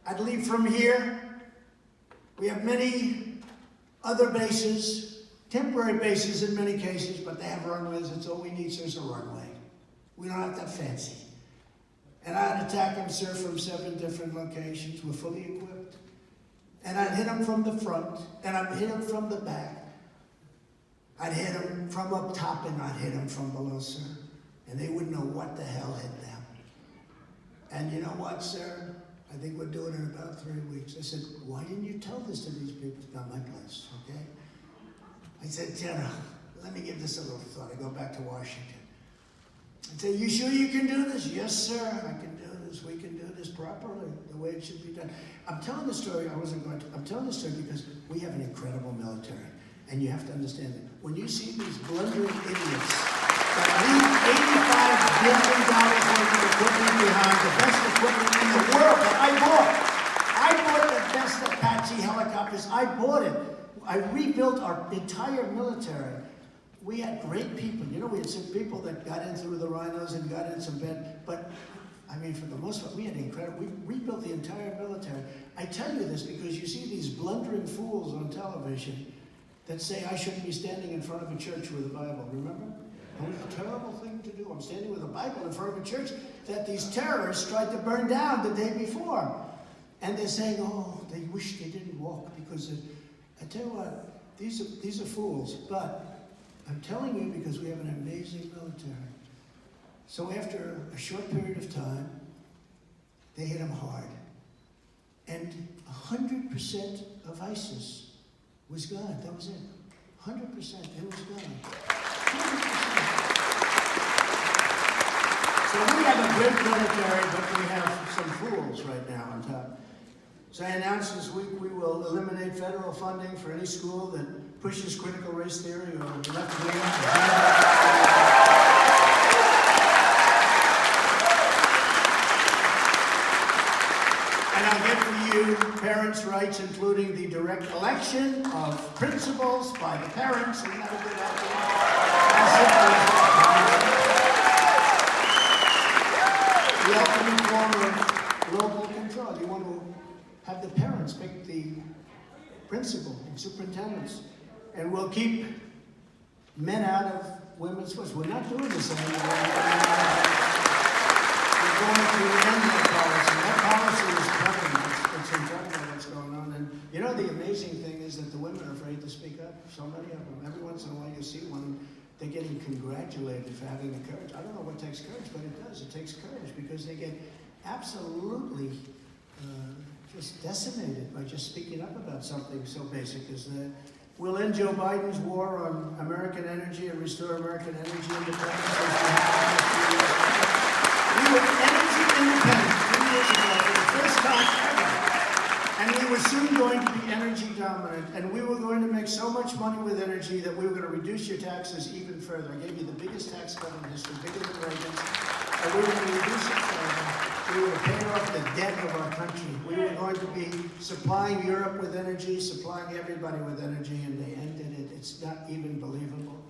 I'd leave from here. We have many other bases, temporary bases in many cases, but they have runways. That's all we need, sir, is a runway. We don't have that fancy. And I'd attack them, sir, from 7 different locations. We're fully equipped. And I'd hit them from the front, and I'd hit them from the back. I'd hit them from up top, and I'd hit them from below, sir. And they wouldn't know what the hell hit them. And you know what, sir? I think we're doing it in about 3 weeks. I said, why didn't you tell this to these people? It's not my place, okay? I said, Jenna, let me give this a little thought. I go back to Washington. I said, you sure you can do this? Yes, sir, I can do this. because we can do this properly, the way it should be done. I'm telling the story, I'm telling the story because we have an incredible military. And you have to understand that. When you see these blundering idiots that leave $85 billion worth of equipment behind, the best equipment in the world that I bought the best Apache helicopters. I bought it. I rebuilt our entire military. We had great people. You know, we had some people that got in through the rhinos and got in some bed, but I mean, for the most part, we had incredible, we rebuilt the entire military. I tell you this because you see these blundering fools on television that say I shouldn't be standing in front of a church with a Bible, remember? It was a terrible thing to do. I'm standing with a Bible in front of a church that these terrorists tried to burn down the day before. And they're saying, oh, they wish they didn't walk because I tell you what, these are fools. But I'm telling you because we have an amazing military. So after a short period of time, they hit them hard. And 100% of ISIS was gone. That was it. 100%. It was gone. 100%. So we have a great military, but we have some fools right now on top. So I announced this week we will eliminate federal funding for any school that pushes critical race theory or left wing. And I'll get for you parents' rights, including the direct election of principals by the parents. Isn't that a good idea? The ultimate form of local control. You want to have the parents pick the principal and superintendents. And we'll keep men out of women's sports. We're not doing this anymore. We're going to end that policy. That policy is broken. It's incredible what's going on. And you know, the amazing thing is that the women are afraid to speak up. So many of them. Every once in a while you see one, they're getting congratulated for having the courage. I don't know what takes courage, but it does. It takes courage because they get absolutely just decimated by just speaking up about something so basic as that. We'll end Joe Biden's war on American energy and restore American energy independence. We were energy independent 3 years ago for the first time ever. And we were soon going to be energy dominant. And we were going to make so much money with energy that we were going to reduce your taxes even further. I gave you the biggest tax cut in history, bigger than Reagan's. And we were going to reduce it further. We were paying off the debt of our country. We were going to be supplying Europe with energy, supplying everybody with energy, and they ended it. It's not even believable.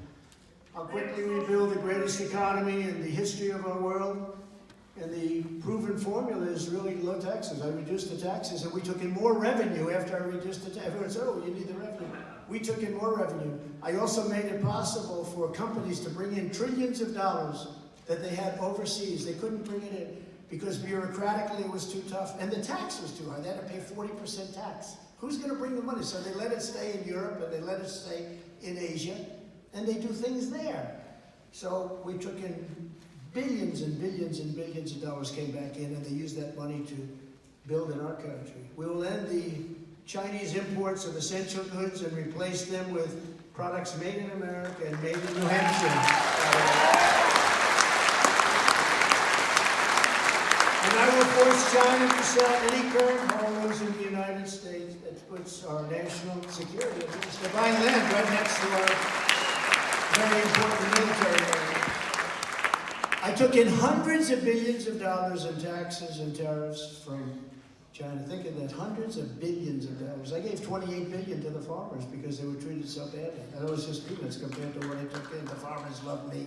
I'll quickly rebuild the greatest economy in the history of our world. And the proven formula is really low taxes. I reduced the taxes, and we took in more revenue after I reduced the taxes. Everyone said, oh, you need the revenue. We took in more revenue. I also made it possible for companies to bring in trillions of dollars that they had overseas. They couldn't bring it in because bureaucratically it was too tough, and the tax was too high. They had to pay 40% tax. Who's going to bring the money? So they let it stay in Europe, and they let it stay in Asia, and they do things there. So we took in billions and billions and billions of dollars came back in, and they used that money to build in our country. We will end the Chinese imports of essential goods and replace them with products made in America and made in New Hampshire. And I will force China to sell any current homes in the United States that puts our national security at risk. They're buying land right next to our very important military area. I took in hundreds of billions of dollars in taxes and tariffs from China. Think of that, hundreds of billions of dollars. I gave $28 billion to the farmers because they were treated so badly. That was just peanuts compared to what I took in. The farmers love me.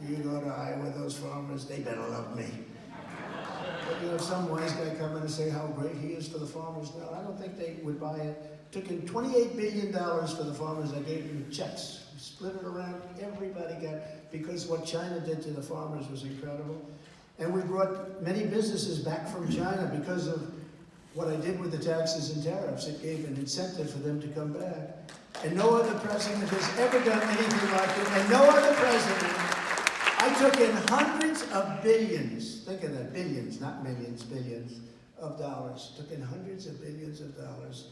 You go to Iowa, those farmers, they better love me. But you know, some wise guy come in and say how great he is for the farmers. No, I don't think they would buy it. Took in $28 billion for the farmers. I gave them checks. Split it around. Everybody got, because what China did to the farmers was incredible. And we brought many businesses back from China because of what I did with the taxes and tariffs. It gave an incentive for them to come back. And no other president has ever done anything like it. And no other president. I took in hundreds of billions, think of that, billions, not millions, billions of dollars. Took in hundreds of billions of dollars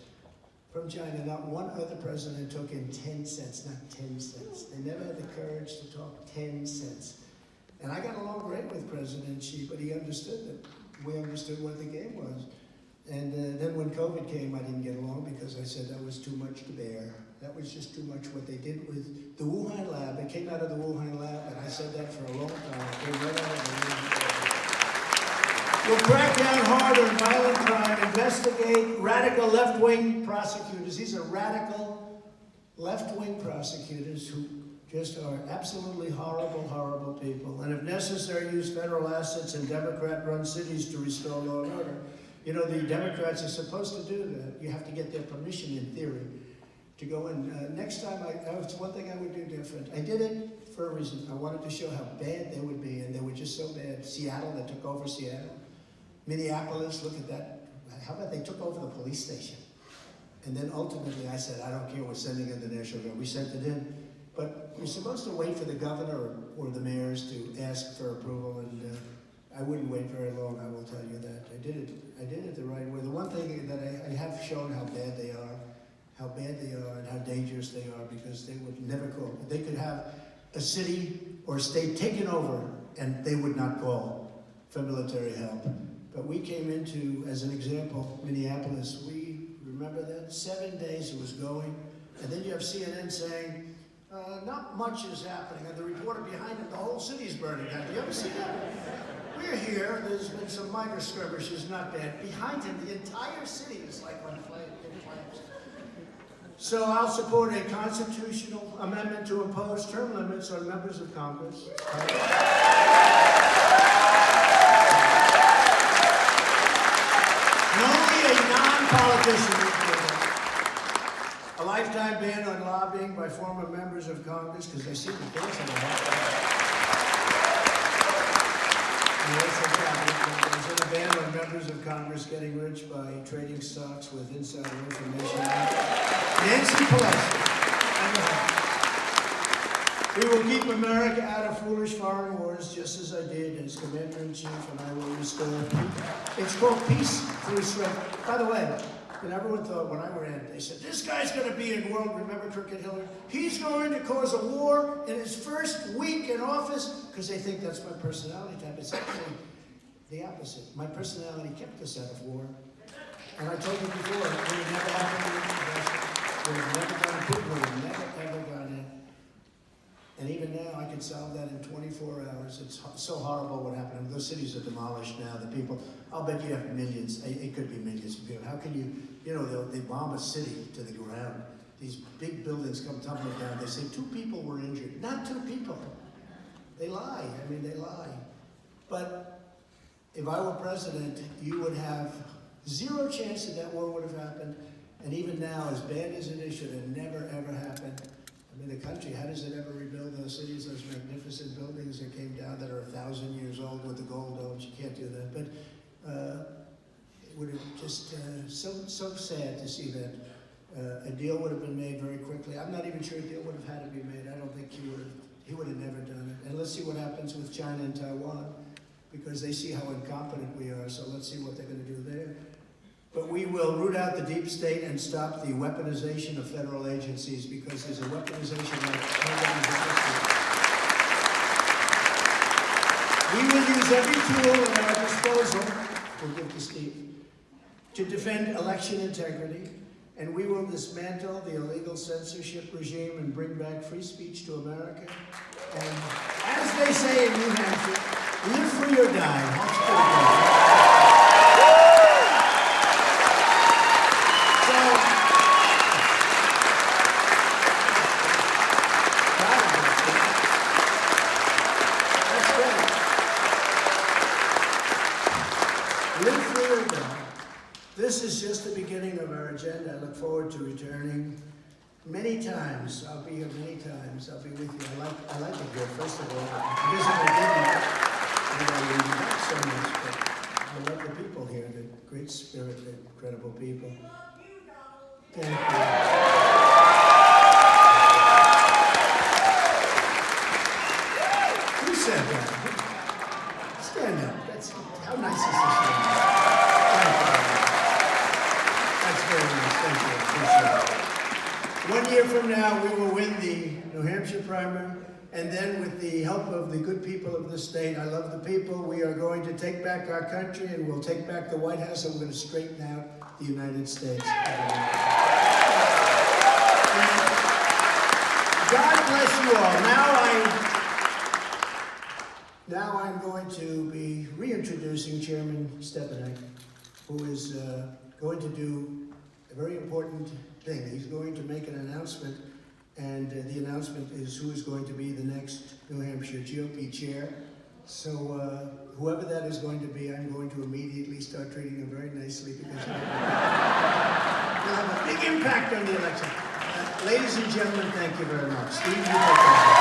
from China. Not one other president took in 10 cents, not 10 cents. They never had the courage to talk 10 cents. And I got along great with President Xi, but he understood that we understood what the game was. And then when COVID came, I didn't get along because I said that was too much to bear. That was just too much what they did with the Wuhan lab. It came out of the Wuhan lab, and I said that for a long time. It came right out of the Wuhan lab. We'll crack down hard on violent crime, investigate radical left-wing prosecutors. These are radical left-wing prosecutors who just are absolutely horrible, horrible people. And if necessary, use federal assets in Democrat-run cities to restore law and order. You know, the Democrats are supposed to do that. You have to get their permission, in theory, to go in. Next time, it's one thing I would do different. I did it for a reason. I wanted to show how bad they would be, and they were just so bad. Seattle, they took over Seattle. Minneapolis, look at that. How about they took over the police station? And then ultimately, I said, I don't care, we're sending in the National Guard. We sent it in. But you're supposed to wait for the governor or the mayors to ask for approval, and I wouldn't wait very long, I will tell you that. I did it the right way. The one thing that I have shown how bad they are, and how dangerous they are, because they would never call. They could have a city or a state taken over, and they would not call for military help. But we came into, as an example, Minneapolis. We remember that 7 days it was going, and then you have CNN saying, not much is happening, and the reporter behind him, the whole city's burning down. Do you ever see that? We're here, there's been some minor skirmishes, not bad. Behind him, the entire city is like on flames. So I'll support a constitutional amendment to impose term limits on members of Congress. And only a non-politician would do that. A lifetime ban on lobbying by former members of Congress, because they seem to do it. There's a ban on members of Congress getting rich by trading stocks with insider information. Nancy Pelosi. We will keep America out of foolish foreign wars, just as I did as Commander-in-Chief, and I will restore peace. It's called peace through strength. By the way, and everyone thought when I ran, they said, this guy's going to be in world, remember Crooked Hillary? He's going to cause a war in his first week in office, because they think that's my personality type. It's actually the opposite. My personality kept us out of war. And I told you before, we would never have we would never gone to we would never ever gone in. And even now, I can solve that in 24 hours. It's so horrible what happened. Those cities are demolished now. The people, I'll bet you have millions. It could be millions of people. How can you, they bomb a city to the ground. These big buildings come tumbling down. They say 2 people were injured. Not 2 people. They lie. They lie. But if I were president, you would have 0 chance that war would have happened. And even now, as bad as it is, should have never, ever happened. The country, how does it ever rebuild those cities, those magnificent buildings that came down that are 1,000 years old with the gold domes? You can't do that. But it would have just so sad to see that a deal would have been made very quickly. I'm not even sure a deal would have had to be made. I don't think he would have never done it. And let's see what happens with China and Taiwan, because they see how incompetent we are. So let's see what they're going to do there. But we will root out the deep state and stop the weaponization of federal agencies, because there's a weaponization like nobody's existed. We will use every tool at our disposal, we'll give to Steve, to defend election integrity, and we will dismantle the illegal censorship regime and bring back free speech to America. And as they say in New Hampshire, live free or die. That's pretty good. This is just the beginning of our agenda. I look forward to returning many times. I'll be here many times. I'll be with you. I like it here, first of all. Because if I didn't, I not so much, but I love the people here, the great spirit, the incredible people. Thank you. Who said that? Stand up. How nice is this room? That's very nice. Thank you. I appreciate it. 1 year from now, we will win the New Hampshire primary, And then with the help of the good people of this state, I love the people, we are going to take back our country and we'll take back the White House and we're going to straighten out the United States. God bless you all. Now I'm going to be reintroducing Chairman Stepanek, who is going to do a very important thing. He's going to make an announcement, and the announcement is who is going to be the next New Hampshire GOP chair. So whoever that is going to be, I'm going to immediately start treating him very nicely because he'll have a big impact on the election. Ladies and gentlemen, thank you very much. Steve, you take over.